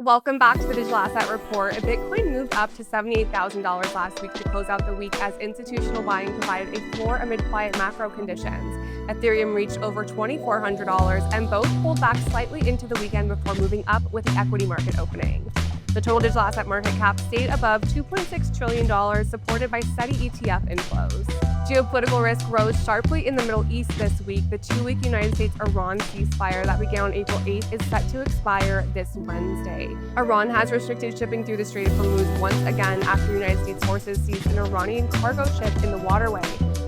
Welcome back to the Digital Asset Report. Bitcoin moved up to $78,000 last week to close out the week as institutional buying provided a floor amid quiet macro conditions. Ethereum reached over $2,400 and both pulled back slightly into the weekend before moving up with the equity market opening. The total digital asset market cap stayed above $2.6 trillion, supported by steady ETF inflows. Geopolitical risk rose sharply in the Middle East this week. The two-week United States-Iran ceasefire that began on April 8th is set to expire this Wednesday. Iran has restricted shipping through the Strait of Hormuz once again after United States forces seized an Iranian cargo ship in the waterway.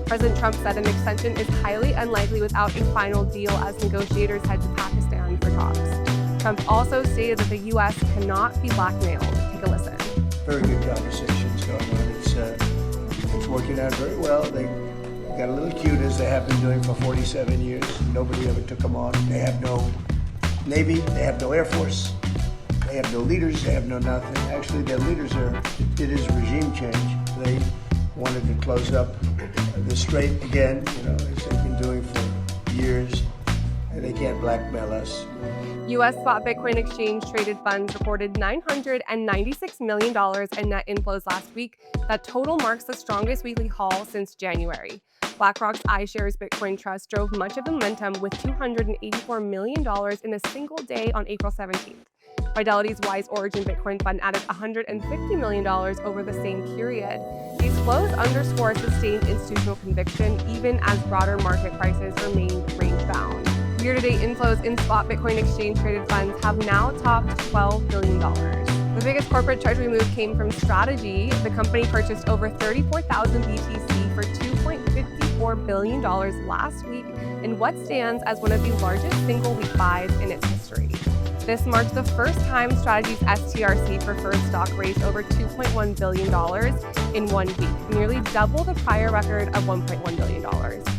President Trump said an extension is highly unlikely without a final deal as negotiators head to Pakistan for talks. Trump also stated that the U.S. cannot be blackmailed. Take a listen. Very good conversations going on. It's working out very well. They got a little cute, as they have been doing for 47 years. Nobody ever took them on. They have no Navy. They have no Air Force. They have no leaders. They have no nothing. Actually, their leaders it is regime change. They wanted to close up the Strait again, as they've been doing for years. And they can't blackmail us. U.S. spot Bitcoin exchange traded funds reported $996 million in net inflows last week. That total marks the strongest weekly haul since January. BlackRock's iShares Bitcoin Trust drove much of the momentum with $284 million in a single day on April 17th. Fidelity's Wise Origin Bitcoin Fund added $150 million over the same period. These flows underscore sustained institutional conviction even as broader market prices remain range-bound. Year-to-date inflows in spot Bitcoin exchange-traded funds have now topped $12 billion. The biggest corporate treasury move came from Strategy. The company purchased over 34,000 BTC for $2.54 billion last week in what stands as one of the largest single-week buys in its history. This marks the first time Strategy's STRC preferred stock raised over $2.1 billion in 1 week, nearly double the prior record of $1.1 billion.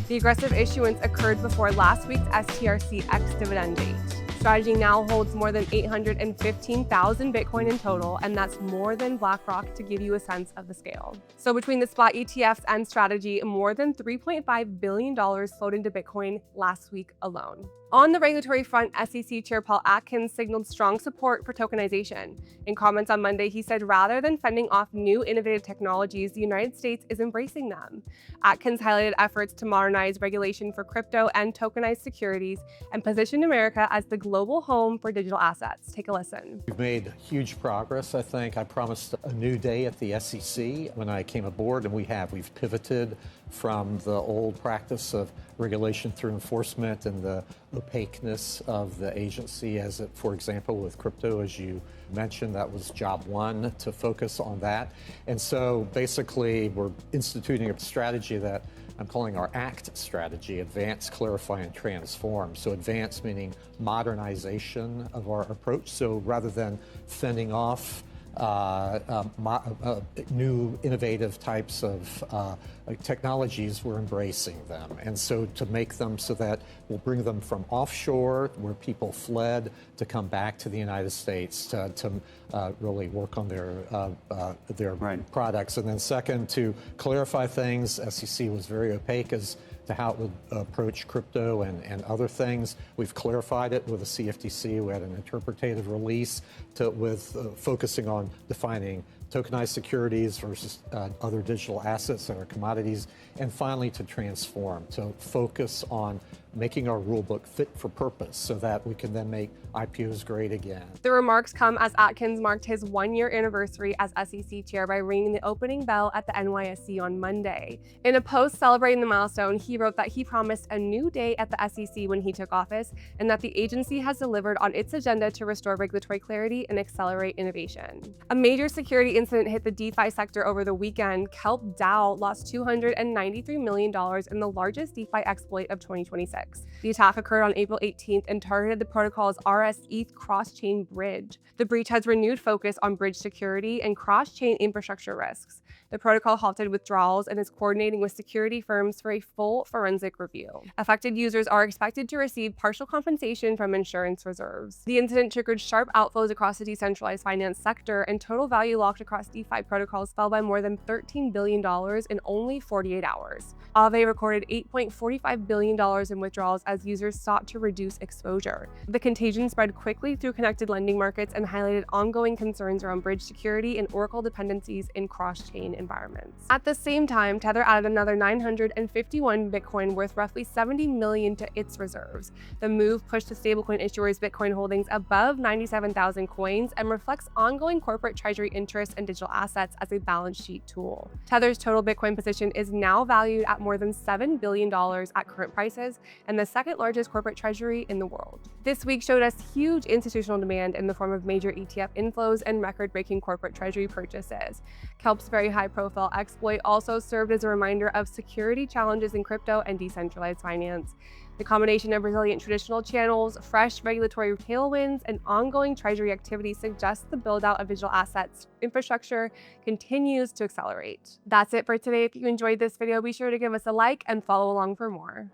The aggressive issuance occurred before last week's STRC ex-dividend date. Strategy now holds more than 815,000 Bitcoin in total, and that's more than BlackRock, to give you a sense of the scale. So between the spot ETFs and Strategy, more than $3.5 billion flowed into Bitcoin last week alone. On the regulatory front, SEC Chair Paul Atkins signaled strong support for tokenization. In comments on Monday, he said rather than fending off new innovative technologies, the United States is embracing them. Atkins highlighted efforts to modernize regulation for crypto and tokenized securities and positioned America as the global home for digital assets. Take a listen. We've made huge progress, I think. I promised a new day at the SEC when I came aboard, and we've pivoted from the old practice of regulation through enforcement and the opaqueness of the agency, as it, for example, with crypto, as you mentioned, that was job one, to focus on that. And so basically, we're instituting a strategy that I'm calling our ACT strategy: advance, clarify, and transform. So advance meaning modernization of our approach. So rather than fending off new innovative types of technologies, we're embracing them. And so to make them so that we'll bring them from offshore, where people fled, to come back to the United States to really work on their products. And then second, to clarify things. SEC was very opaque as to how it would approach crypto and other things. We've clarified it with the CFTC. We had an interpretative release with focusing on defining tokenized securities versus other digital assets that are commodities. And finally, to transform, to focus on making our rulebook fit for purpose so that we can then make IPOs great again. The remarks come as Atkins marked his one-year anniversary as SEC chair by ringing the opening bell at the NYSE on Monday. In a post celebrating the milestone, he wrote that he promised a new day at the SEC when he took office, and that the agency has delivered on its agenda to restore regulatory clarity and accelerate innovation. A major security incident hit the DeFi sector over the weekend. Kelp DAO lost $293 million in the largest DeFi exploit of 2026. The attack occurred on April 18th and targeted the protocol's RS-ETH cross-chain bridge. The breach has renewed focus on bridge security and cross-chain infrastructure risks. The protocol halted withdrawals and is coordinating with security firms for a full forensic review. Affected users are expected to receive partial compensation from insurance reserves. The incident triggered sharp outflows across the decentralized finance sector, and total value locked across DeFi protocols fell by more than $13 billion in only 48 hours. Aave recorded $8.45 billion in withdrawals as users sought to reduce exposure. The contagion spread quickly through connected lending markets and highlighted ongoing concerns around bridge security and Oracle dependencies in cross-chain environments. At the same time, Tether added another 951 Bitcoin worth roughly $70 million to its reserves. The move pushed the stablecoin issuer's Bitcoin holdings above 97,000 coins and reflects ongoing corporate treasury interest in digital assets as a balance sheet tool. Tether's total Bitcoin position is now valued at more than $7 billion at current prices and the second largest corporate treasury in the world. This week showed us huge institutional demand in the form of major ETF inflows and record-breaking corporate treasury purchases. Kelp's very high-profile exploit also served as a reminder of security challenges in crypto and decentralized finance. The combination of resilient traditional channels, fresh regulatory tailwinds, and ongoing treasury activity suggests the build-out of digital assets infrastructure continues to accelerate. That's it for today. If you enjoyed this video, be sure to give us a like and follow along for more.